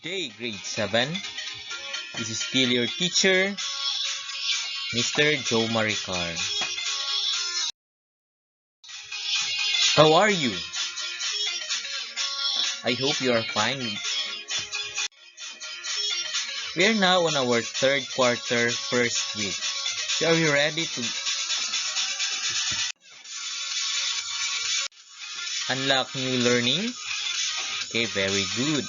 day, grade 7. This is still your teacher, Mr. Joe Maricar. How are you? I hope you are fine. We are now on our third quarter, first week. So are you ready to unlock new learning? Okay, very good.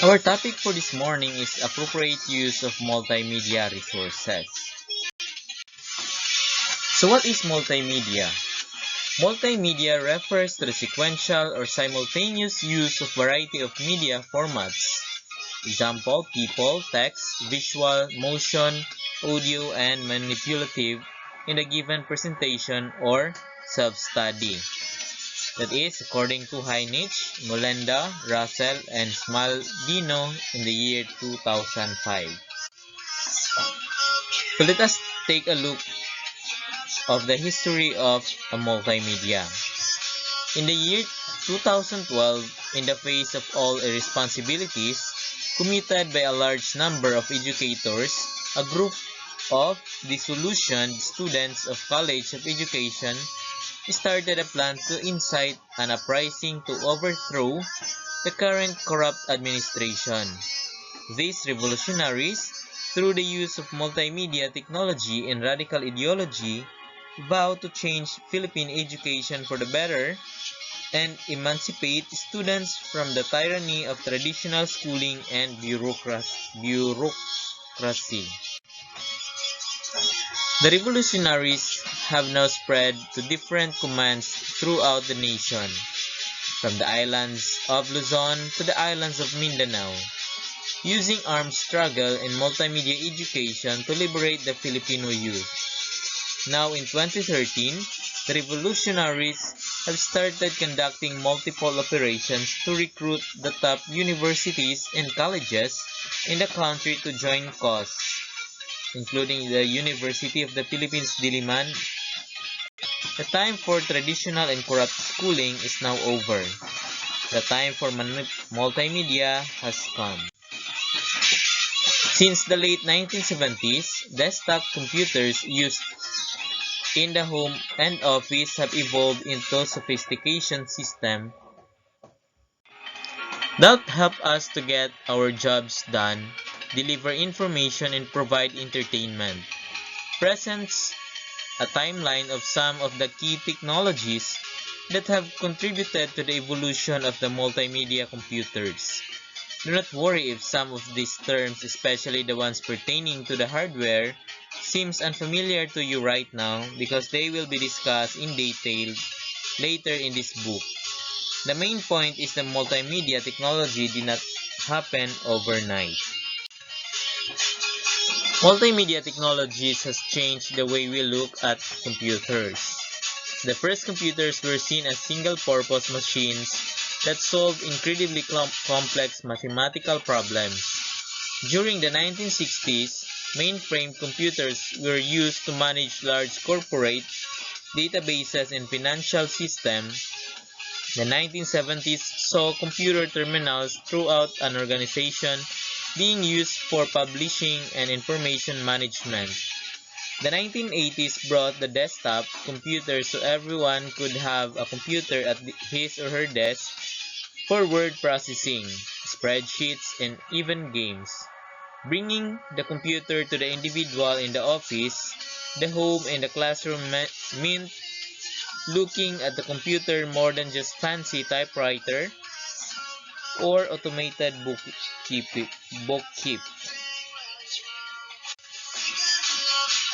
Our topic for this morning is appropriate use of multimedia resources. So what is multimedia? Multimedia refers to the sequential or simultaneous use of variety of media formats. Example, people, text, visual, motion, audio, and manipulative in a given presentation or sub-study. That is, according to Heinich, Molenda, Russell, and Smaldino in the year 2005. So let us take a look of the history of a multimedia. In the year 2012, in the face of all irresponsibilities committed by a large number of educators, a group of disillusioned students of College of Education started a plan to incite an uprising to overthrow the current corrupt administration. These revolutionaries, through the use of multimedia technology and radical ideology, vowed to change Philippine education for the better and emancipate students from the tyranny of traditional schooling and bureaucracy. The revolutionaries have now spread to different commands throughout the nation, from the islands of Luzon to the islands of Mindanao, using armed struggle and multimedia education to liberate the Filipino youth. Now in 2013, the revolutionaries have started conducting multiple operations to recruit the top universities and colleges in the country to join cause, including the University of the Philippines, Diliman. The time for traditional and corrupt schooling is now over. The time for multimedia has come. Since the late 1970s, desktop computers used in the home and office have evolved into sophistication systems that help us to get our jobs done, deliver information, and provide entertainment. Presents a timeline of some of the key technologies that have contributed to the evolution of the multimedia computers. Do not worry if some of these terms, especially the ones pertaining to the hardware, seems unfamiliar to you right now because they will be discussed in detail later in this book. The main point is that multimedia technology did not happen overnight. Multimedia technologies has changed the way we look at computers. The first computers were seen as single-purpose machines that solved incredibly complex mathematical problems. During the 1960s, mainframe computers were used to manage large corporate databases and financial systems. The 1970s saw computer terminals throughout an organization being used for publishing and information management. The 1980s brought the desktop computer so everyone could have a computer at his or her desk for word processing, spreadsheets, and even games. Bringing the computer to the individual in the office, the home, and the classroom meant looking at the computer more than just fancy typewriter or automated bookkeep.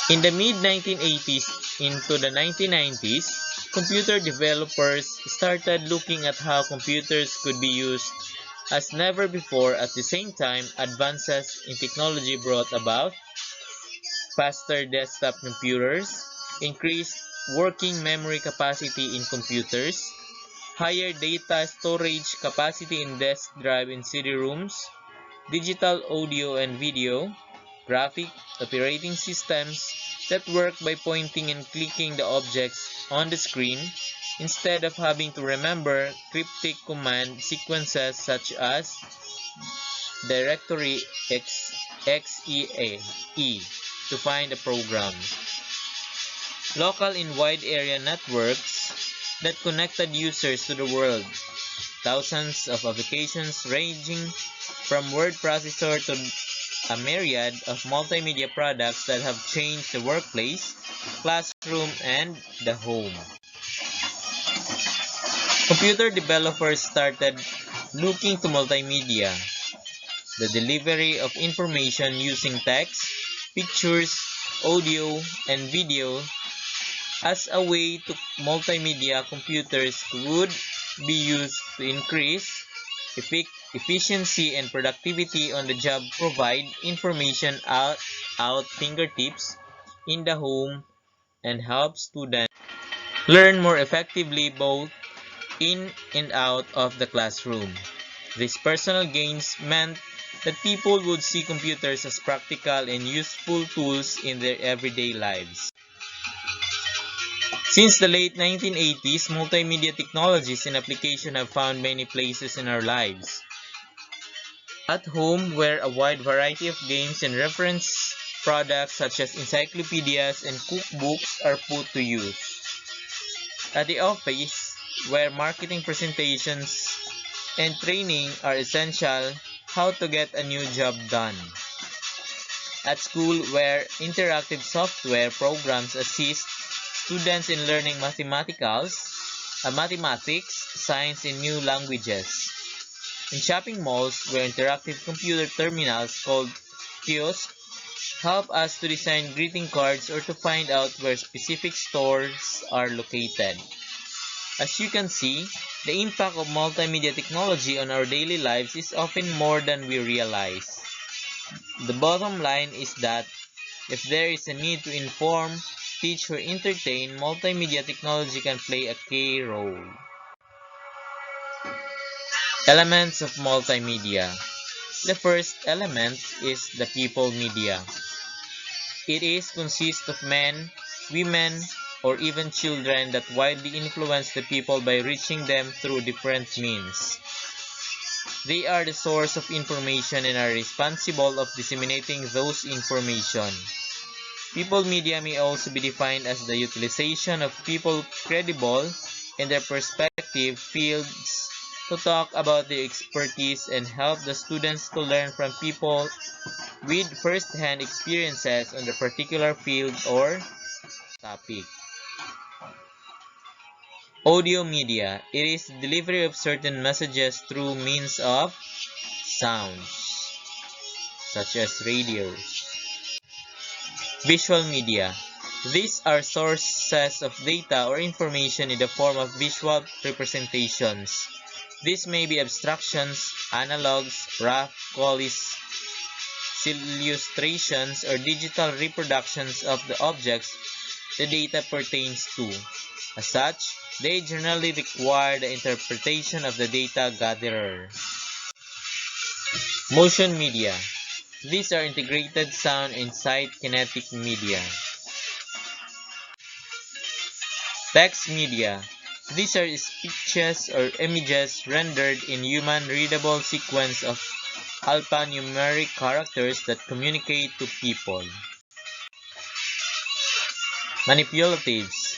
In the mid-1980s into the 1990s, computer developers started looking at how computers could be used as never before. At the same time, advances in technology brought about faster desktop computers, increased working memory capacity in computers, higher data storage capacity in desk drive in CD-ROMs, digital audio and video, graphic operating systems that work by pointing and clicking the objects on the screen, instead of having to remember cryptic command sequences such as directory XEAE to find a program. Local and wide area networks that connected users to the world. Thousands of applications ranging from word processor to a myriad of multimedia products that have changed the workplace, classroom, and the home. Computer developers started looking to multimedia, the delivery of information using text, pictures, audio, and video as a way to multimedia computers would be used to increase efficiency and productivity on the job, provide information out fingertips in the home, and help students learn more effectively both in and out of the classroom. These personal gains meant that people would see computers as practical and useful tools in their everyday lives. Since the late 1980s, multimedia technologies and applications have found many places in our lives. At home, where a wide variety of games and reference products such as encyclopedias and cookbooks are put to use. At the office, where marketing presentations and training are essential how to get a new job done. At school, where interactive software programs assist students in learning mathematics, science, and new languages. In shopping malls, where interactive computer terminals called kiosks help us to design greeting cards or to find out where specific stores are located. As you can see, the impact of multimedia technology on our daily lives is often more than we realize. The bottom line is that if there is a need to inform, teach, or entertain, multimedia technology can play a key role. Elements of multimedia. The first element is the people media. It consists of men, women, or even children that widely influence the people by reaching them through different means. They are the source of information and are responsible of disseminating those information. People media may also be defined as the utilization of people credible in their respective fields to talk about their expertise and help the students to learn from people with first-hand experiences on the particular field or topic. Audio media. It is the delivery of certain messages through means of sounds, such as radios. Visual media. These are sources of data or information in the form of visual representations. These may be abstractions, analogs, rough colis, illustrations, or digital reproductions of the objects the data pertains to. As such, they generally require the interpretation of the data gatherer. Motion media. These are integrated sound and sight kinetic media. Text media. These are speeches or images rendered in human-readable sequence of alphanumeric characters that communicate to people. Manipulatives.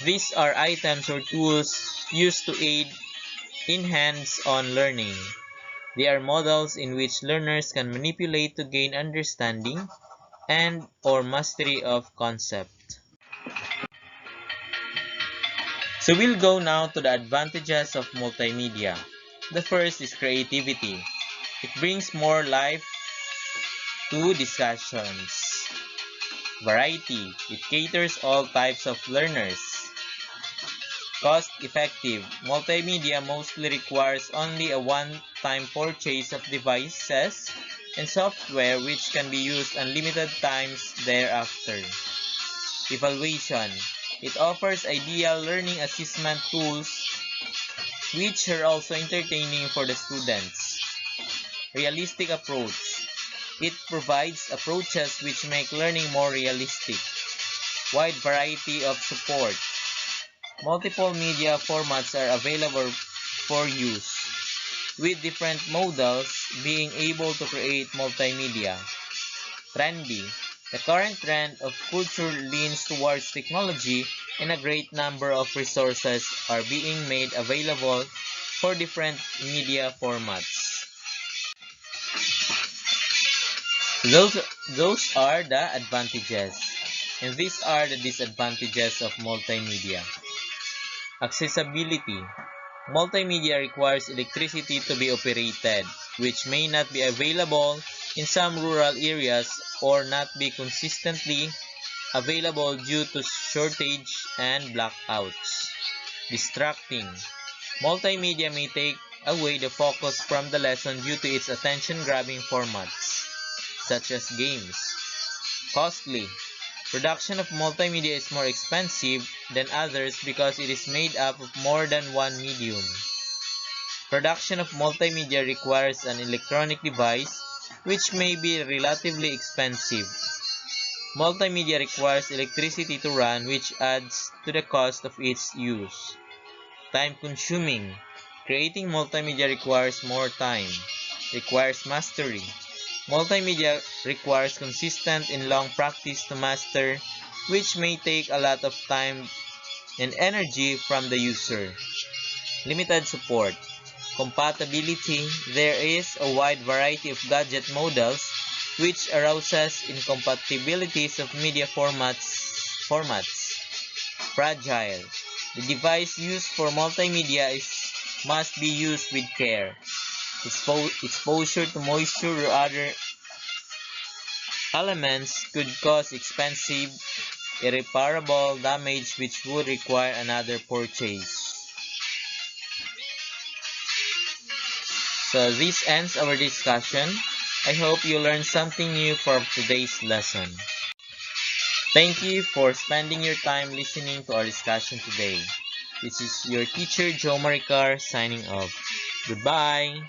These are items or tools used to aid in hands-on learning. They are models in which learners can manipulate to gain understanding and or mastery of concept. So we'll go now to the advantages of multimedia. The first is creativity. It brings more life to discussions. Variety. It caters all types of learners. Cost-effective. Multimedia mostly requires only a one-time purchase of devices and software which can be used unlimited times thereafter. Evaluation. It offers ideal learning assessment tools which are also entertaining for the students. Realistic approach. It provides approaches which make learning more realistic. Wide variety of support. Multiple media formats are available for use, with different models being able to create multimedia. Trendy. The current trend of culture leans towards technology, and a great number of resources are being made available for different media formats. Those, those are the advantages, and these are the disadvantages of multimedia. Accessibility. Multimedia requires electricity to be operated, which may not be available in some rural areas or not be consistently available due to shortage and blackouts. Distracting. Multimedia may take away the focus from the lesson due to its attention-grabbing formats, such as games. Costly. Production of multimedia is more expensive than others because it is made up of more than one medium. Production of multimedia requires an electronic device, which may be relatively expensive. Multimedia requires electricity to run, which adds to the cost of its use. Time-consuming. Creating multimedia requires more time, requires mastery. Multimedia requires consistent and long practice to master, which may take a lot of time and energy from the user. Limited support. Compatibility. There is a wide variety of gadget models, which arouses incompatibilities of media formats. Fragile. The device used for multimedia must be used with care. Exposure to moisture or other elements could cause expensive, irreparable damage which would require another purchase. So this ends our discussion. I hope you learned something new from today's lesson. Thank you for spending your time listening to our discussion today. This is your teacher Joe Maricar signing off. Goodbye.